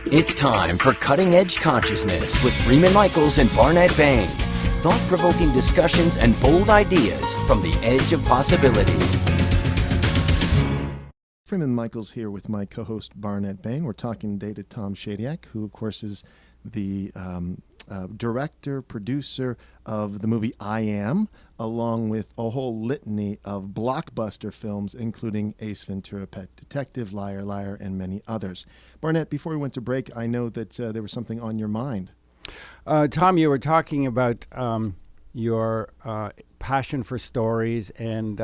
It's time for Cutting Edge Consciousness with Freeman Michaels and Barnet Bain. Thought-provoking discussions and bold ideas from the edge of possibility. Freeman Michaels here with my co-host Barnet Bain. We're talking today to Tom Shadyac, who of course is the director, producer of the movie I Am, along with a whole litany of blockbuster films, including Ace Ventura, Pet Detective, Liar, Liar, and many others. Barnet, before we went to break, I know that there was something on your mind. Tom, you were talking about your passion for stories, and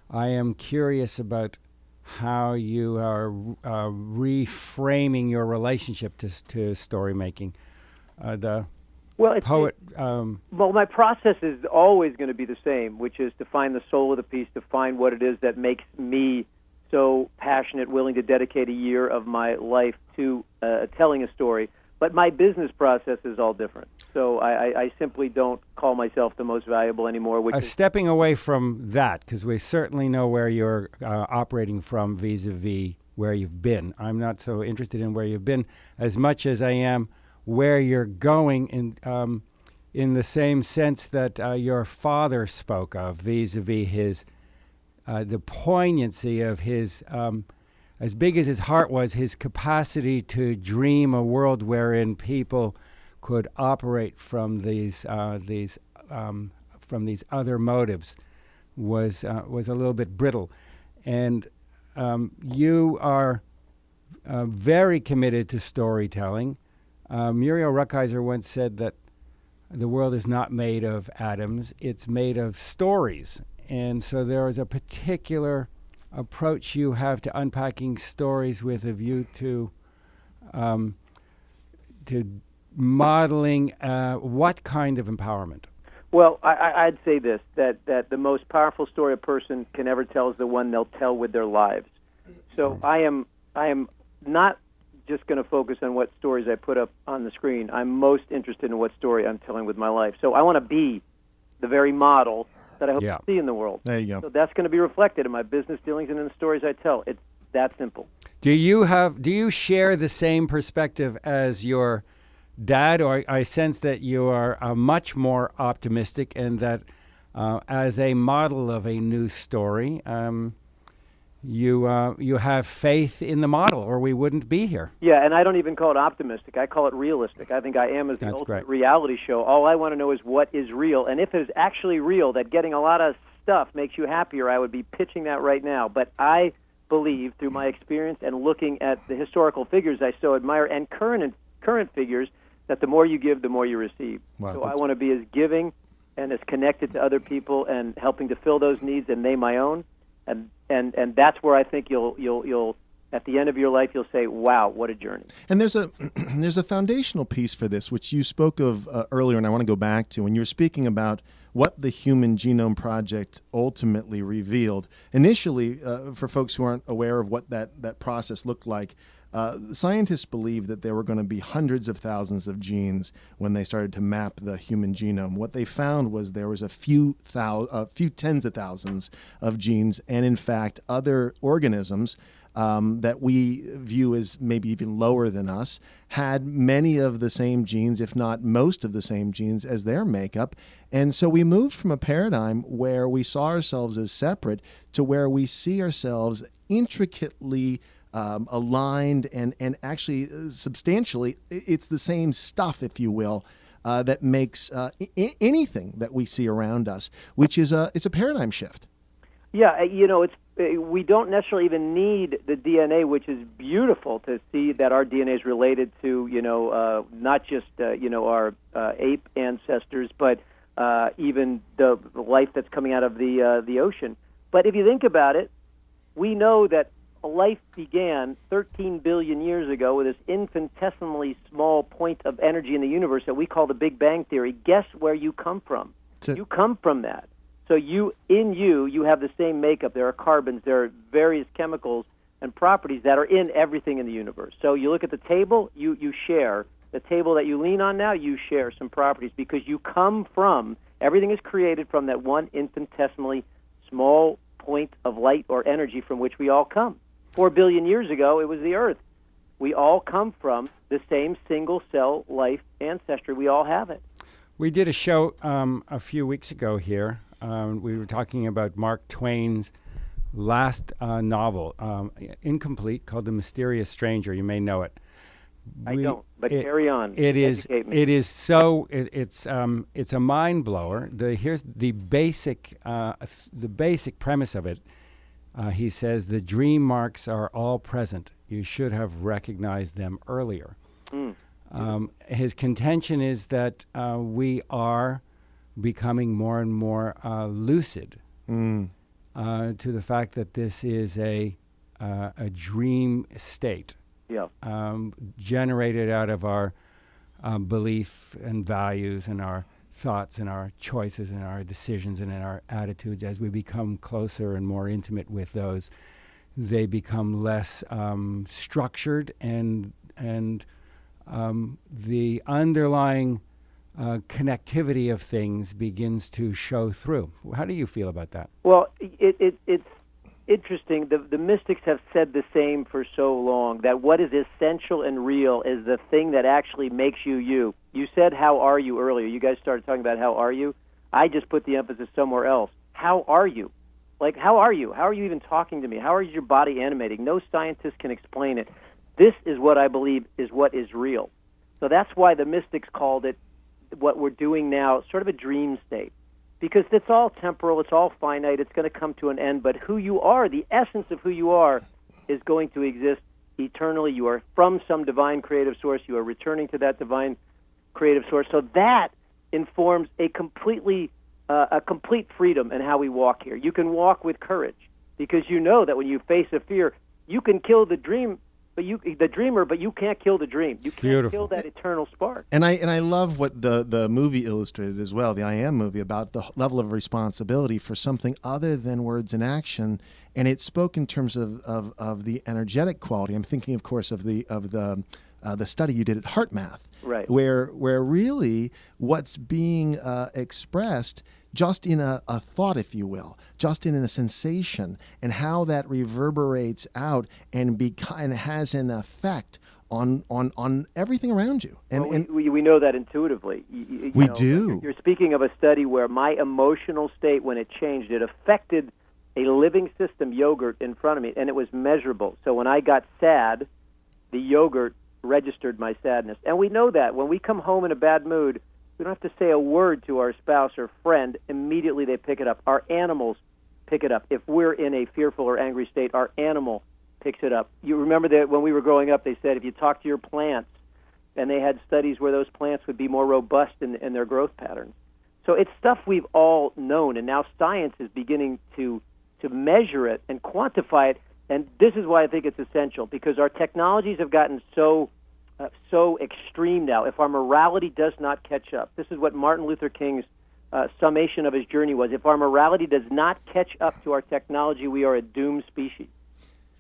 I am curious about how you are reframing your relationship to story making. My process is always going to be the same, which is to find the soul of the piece, to find what it is that makes me so passionate, willing to dedicate a year of my life to telling a story. But my business process is all different. So I simply don't call myself the most valuable anymore. Stepping away from that, because we certainly know where you're operating from vis-a-vis where you've been. I'm not so interested in where you've been as much as I am where you're going in the same sense that your father spoke of vis-a-vis his the poignancy of his as big as his heart was, his capacity to dream a world wherein people could operate from these other motives was a little bit brittle, and you are very committed to storytelling. Muriel Rukeyser once said that the world is not made of atoms; it's made of stories, and so there is a particular approach you have to unpacking stories with a view to modeling what kind of empowerment? Well, I'd say this, that the most powerful story a person can ever tell is the one they'll tell with their lives. So I am not just going to focus on what stories I put up on the screen. I'm most interested in what story I'm telling with my life. So I want to be the very model that I hope to see in the world. There you go. So that's going to be reflected in my business dealings and in the stories I tell. It's that simple. Do you share the same perspective as your dad, or I sense that you are much more optimistic, and that as a model of a new story, you have faith in the model, or we wouldn't be here. Yeah, and I don't even call it optimistic. I call it realistic. I think I Am is the ultimate reality show. All I want to know is what is real. And if it's actually real, that getting a lot of stuff makes you happier, I would be pitching that right now. But I believe, through my experience and looking at the historical figures I so admire and current figures, that the more you give, the more you receive. Wow, so I want to be as giving and as connected to other people and helping to fill those needs and they my own. And that's where I think you'll at the end of your life you'll say, wow, what a journey. And there's a foundational piece for this, which you spoke of earlier, and I want to go back to when you were speaking about what the Human Genome Project ultimately revealed. Initially, for folks who aren't aware of what that process looked like, scientists believed that there were going to be hundreds of thousands of genes when they started to map the human genome. What they found was there was a few tens of thousands of genes, and in fact, other organisms that we view as maybe even lower than us had many of the same genes, if not most of the same genes as their makeup. And so we moved from a paradigm where we saw ourselves as separate to where we see ourselves intricately aligned and actually substantially it's the same stuff, if you will, that makes anything that we see around us, which is it's a paradigm shift. Yeah, we don't necessarily even need the DNA, which is beautiful to see that our DNA is related to not just our ape ancestors, but even the life that's coming out of the ocean. But if you think about it, we know that life began 13 billion years ago with this infinitesimally small point of energy in the universe that we call the Big Bang Theory. Guess where you come from? You come from that. So you have the same makeup. There are carbons, there are various chemicals and properties that are in everything in the universe. So you look at the table, you share. The table that you lean on now, you share some properties because you come from, everything is created from that one infinitesimally small point of light or energy from which we all come. 4 billion years ago, it was the Earth. We all come from the same single-cell life ancestry. We all have it. We did a show a few weeks ago here. We were talking about Mark Twain's last novel, incomplete, called The Mysterious Stranger. You may know it. I don't, but carry on. Educate me. It is so. It's a mind blower. Here's the basic premise of it. He says the dream marks are all present. You should have recognized them earlier. His contention is that we are becoming more and more lucid to the fact that this is a dream state. Yeah. Generated out of our belief and values and our thoughts and our choices and our decisions and in our attitudes. As we become closer and more intimate with those, they become less structured, and the underlying connectivity of things begins to show through. How do you feel about that? Well, it's interesting. The mystics have said the same for so long, that what is essential and real is the thing that actually makes you you. You said, how are you, earlier. You guys started talking about how are you. I just put the emphasis somewhere else. How are you? Like, how are you? How are you even talking to me? How is your body animating? No scientist can explain it. This is what I believe is what is real. So that's why the mystics called it, what we're doing now, sort of a dream state. Because it's all temporal, it's all finite, it's going to come to an end, but who you are, the essence of who you are, is going to exist eternally. You are from some divine creative source, you are returning to that divine creative source. So that informs a complete freedom in how we walk here. You can walk with courage, because you know that when you face a fear, you can kill the dreamer, but you can't kill the dream. You can't kill that eternal spark. And I love what the movie illustrated as well, the I Am movie, about the level of responsibility for something other than words and action. And it spoke in terms of the energetic quality. I'm thinking, of course, of the study you did at HeartMath, right? Where really what's being expressed just in a thought, if you will, just in a sensation, and how that reverberates out and has an effect on everything around you. And we know that intuitively. We do. You're speaking of a study where my emotional state, when it changed, it affected a living system, yogurt, in front of me, and it was measurable. So when I got sad, the yogurt registered my sadness. And we know that when we come home in a bad mood, we don't have to say a word to our spouse or friend. Immediately they pick it up. Our animals pick it up. If we're in a fearful or angry state, our animal picks it up. You remember that when we were growing up, they said if you talk to your plants, and they had studies where those plants would be more robust in their growth patterns. So it's stuff we've all known, and now science is beginning to measure it and quantify it. And this is why I think it's essential, because our technologies have gotten so extreme now. If our morality does not catch up, this is what Martin Luther King's summation of his journey was. If our morality does not catch up to our technology, we are a doomed species.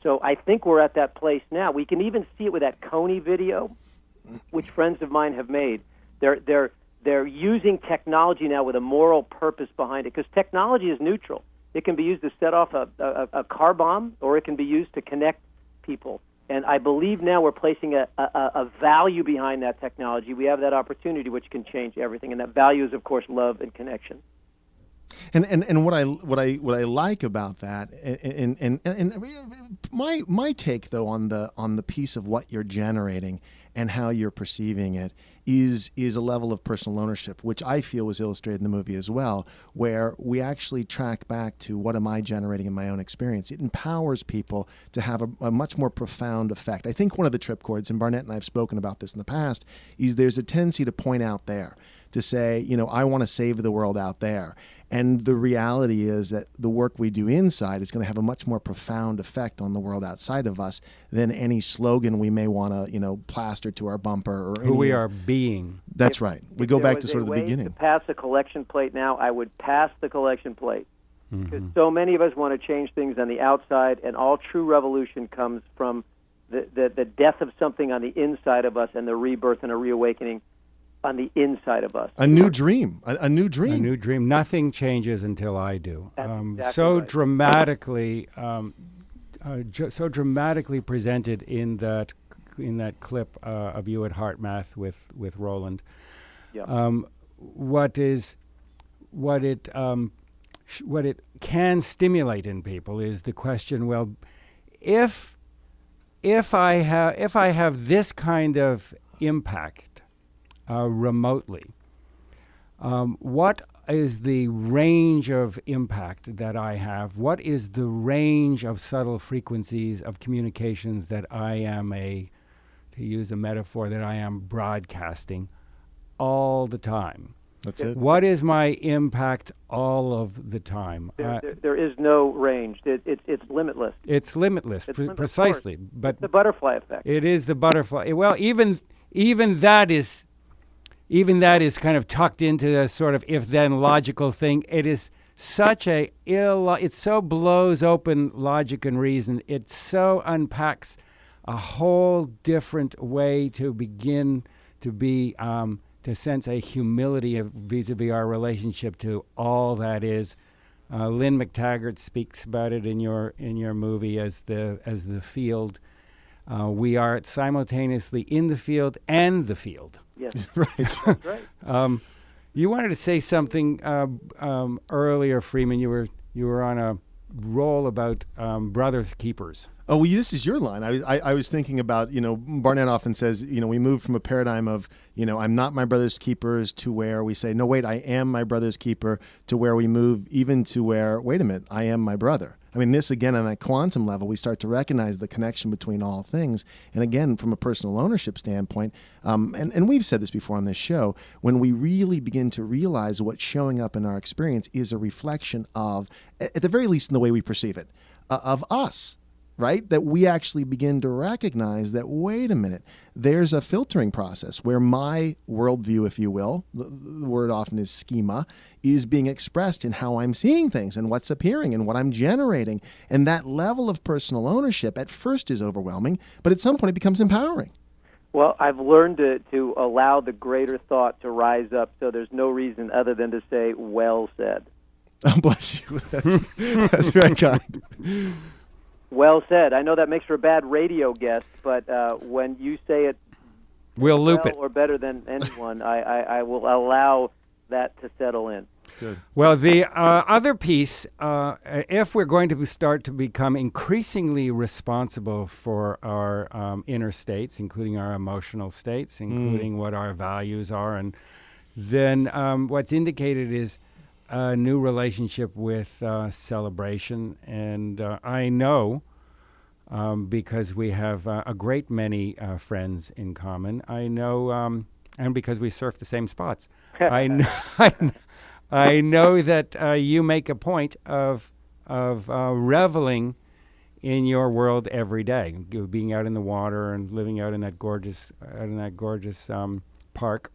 So I think we're at that place now. We can even see it with that Coney video, which friends of mine have made. They're using technology now with a moral purpose behind it, because technology is neutral. It can be used to set off a car bomb, or it can be used to connect people. And I believe now we're placing a value behind that technology. We have that opportunity, which can change everything. And that value is, of course, love and connection. And what I like about that, and my take though on the piece of what you're generating and how you're perceiving it is a level of personal ownership, which I feel was illustrated in the movie as well, where we actually track back to what am I generating in my own experience. It empowers people to have a much more profound effect. I think one of the tripcords, and Barnet and I have spoken about this in the past, is there's a tendency to point out there, to say, I want to save the world out there. And the reality is that the work we do inside is going to have a much more profound effect on the world outside of us than any slogan we may want to, plaster to our bumper or who we are being. That's right. We go back to sort of the way beginning. To pass a collection plate now, I would pass the collection plate. Because so many of us want to change things on the outside, and all true revolution comes from the death of something on the inside of us and the rebirth and a reawakening on the inside of us. A new dream. A new dream. A new dream. Nothing changes until I do. Exactly so right. dramatically, so dramatically presented in that in that clip of you at HeartMath with Roland. Yeah. What it can stimulate in people is the question: well, if I have this kind of impact remotely, what is the range of impact that I have? What is the range of subtle frequencies of communications that I am to use a metaphor, that I am broadcasting all the time? That's it. What is my impact all of the time? There is no range. It's limitless. It's limitless, precisely. But it's the butterfly effect. it is the butterfly. Well, even that is kind of tucked into a sort of if-then logical thing. It is such it so blows open logic and reason. It so unpacks a whole different way to begin to be to sense a humility vis-a-vis our relationship to all that is. Lynn McTaggart speaks about it in your movie as the field. We are simultaneously in the field and the field. Yes. Right. That's right. You wanted to say something earlier, Freeman. You were on a roll about brothers keepers. Oh, well, this is your line. I was thinking about, Barnet often says, we moved from a paradigm of, I'm not my brother's keepers, to where we say, no, wait, I am my brother's keeper, to where we move even to where, wait a minute, I am my brother. I mean, this, again, on that quantum level, we start to recognize the connection between all things. And again, from a personal ownership standpoint, and we've said this before on this show, when we really begin to realize what's showing up in our experience is a reflection of, at the very least in the way we perceive it, of us. Right? That we actually begin to recognize that, wait a minute, there's a filtering process where my worldview, if you will, the word often is schema, is being expressed in how I'm seeing things and what's appearing and what I'm generating. And that level of personal ownership at first is overwhelming, but at some point it becomes empowering. Well, I've learned to allow the greater thought to rise up, so there's no reason other than to say, well said. Oh, bless you. That's very kind. Well said. I know that makes for a bad radio guest, but when you say it we'll loop it. Or better than anyone, I will allow that to settle in. Good. Well, the other piece, if we're going to start to become increasingly responsible for our inner states, including our emotional states, including what our values are, and then what's indicated is a new relationship with celebration. And I know, because we have a great many friends in common, I know, and because we surf the same spots, I know that you make a point of reveling in your world every day, being out in the water and living out in that gorgeous park.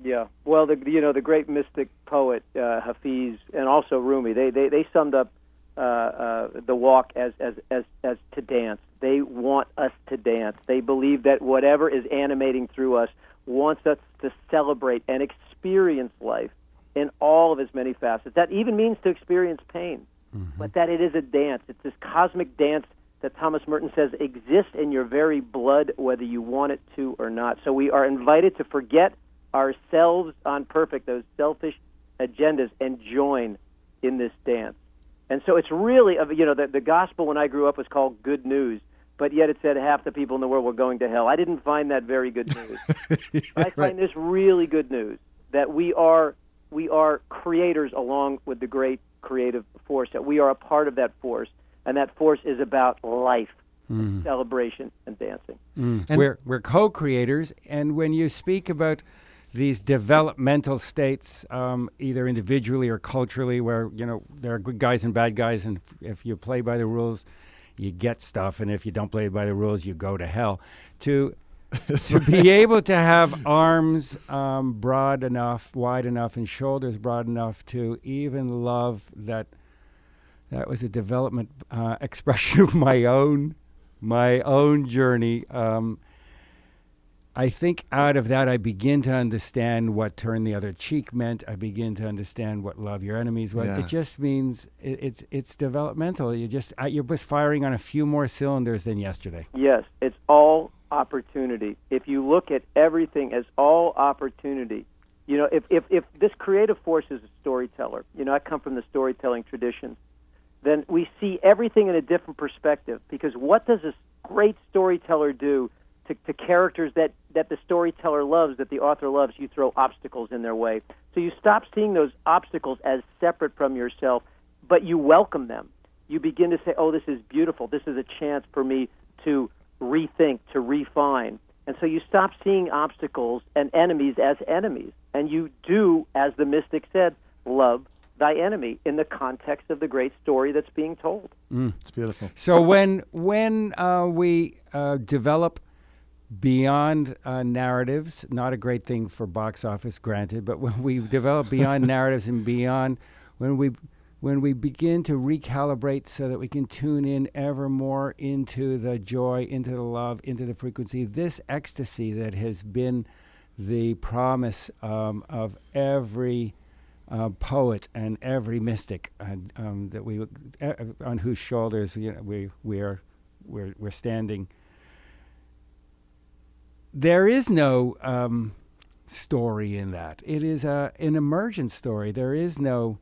Yeah, well, the great mystic poet Hafiz and also Rumi, they summed up the walk as to dance. They want us to dance. They believe that whatever is animating through us wants us to celebrate and experience life in all of its many facets. That even means to experience pain, but that it is a dance. It's this cosmic dance that Thomas Merton says exists in your very blood, whether you want it to or not. So we are invited to forget ourselves on purpose, those selfish agendas, and join in this dance. And so it's really, the gospel when I grew up was called good news, but yet it said half the people in the world were going to hell. I didn't find that very good news. But I find this really good news, that we are creators along with the great creative force, that we are a part of that force, and that force is about life, celebration, and dancing. And we're co-creators, and when you speak about these developmental states, either individually or culturally, where there are good guys and bad guys, and if you play by the rules, you get stuff, and if you don't play by the rules, you go to hell. To be able to have arms broad enough, wide enough, and shoulders broad enough to even love that was a development expression of my own journey. I think out of that, I begin to understand what turn the other cheek meant. I begin to understand what love your enemies was. Yeah. It just means it's developmental. You're just firing on a few more cylinders than yesterday. Yes, it's all opportunity. If you look at everything as all opportunity, if this creative force is a storyteller, I come from the storytelling tradition, then we see everything in a different perspective. Because what does a great storyteller do to characters that the storyteller loves, that the author loves? You throw obstacles in their way. So you stop seeing those obstacles as separate from yourself, but you welcome them. You begin to say, oh, this is beautiful. This is a chance for me to rethink, to refine. And so you stop seeing obstacles and enemies as enemies. And you do, as the mystic said, love thy enemy in the context of the great story that's being told. It's beautiful. So when we develop beyond narratives, not a great thing for box office, granted, but when we develop beyond narratives and beyond, when we begin to recalibrate so that we can tune in ever more into the joy, into the love, into the frequency, this ecstasy that has been the promise of every poet and every mystic that we on whose shoulders we're standing. There is no story in that. It is an emergent story. There is no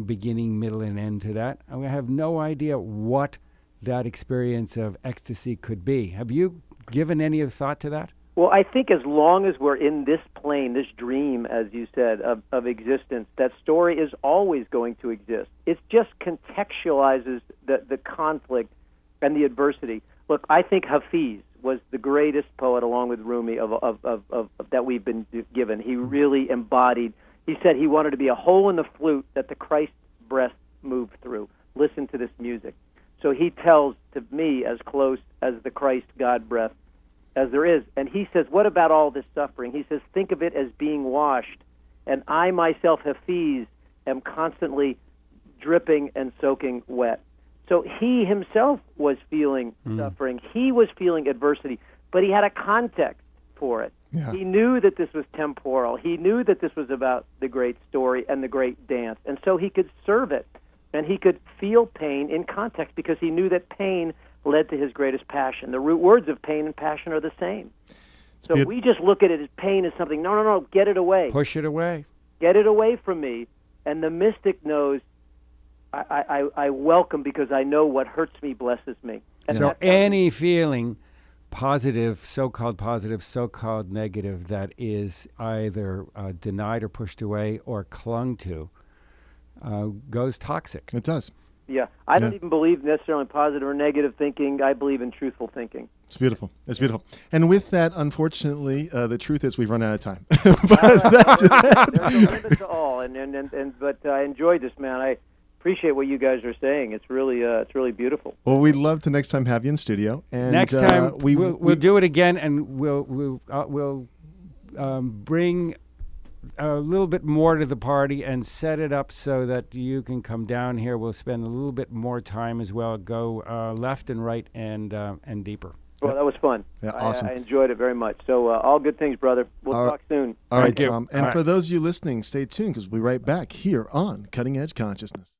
beginning, middle, and end to that. I have no idea what that experience of ecstasy could be. Have you given any thought to that? Well, I think as long as we're in this plane, this dream, as you said, of existence, that story is always going to exist. It just contextualizes the conflict and the adversity. Look, I think Hafiz was the greatest poet, along with Rumi, of that we've been given. He really embodied. He said he wanted to be a hole in the flute that the Christ breath moved through. Listen to this music. So he tells to me as close as the Christ God breath as there is. And he says, what about all this suffering? He says, think of it as being washed. And I myself, Hafiz, am constantly dripping and soaking wet. So he himself was feeling suffering. He was feeling adversity, but he had a context for it. Yeah. He knew that this was temporal. He knew that this was about the great story and the great dance. And so he could serve it, and he could feel pain in context because he knew that pain led to his greatest passion. The root words of pain and passion are the same. So we just look at it as pain as something, no, get it away. Push it away. Get it away from me. And the mystic knows I welcome because I know what hurts me blesses me. And so any feeling, positive, so-called negative, that is either denied or pushed away or clung to, goes toxic. It does. Yeah. I don't even believe necessarily in positive or negative thinking. I believe in truthful thinking. It's beautiful. It's beautiful. And with that, unfortunately, the truth is we've run out of time. There's a limit to all. But I enjoyed this, man. I appreciate what you guys are saying. It's really beautiful. Well, we'd love to next time have you in studio. And next time we'll do it again, and we'll bring a little bit more to the party and set it up so that you can come down here. We'll spend a little bit more time as well. Go left and right and deeper. Well, that was fun. Yeah, awesome. I enjoyed it very much. So all good things, brother. We'll talk soon. All right, Tom. And for those of you listening, stay tuned because we'll be right back here on Cutting Edge Consciousness.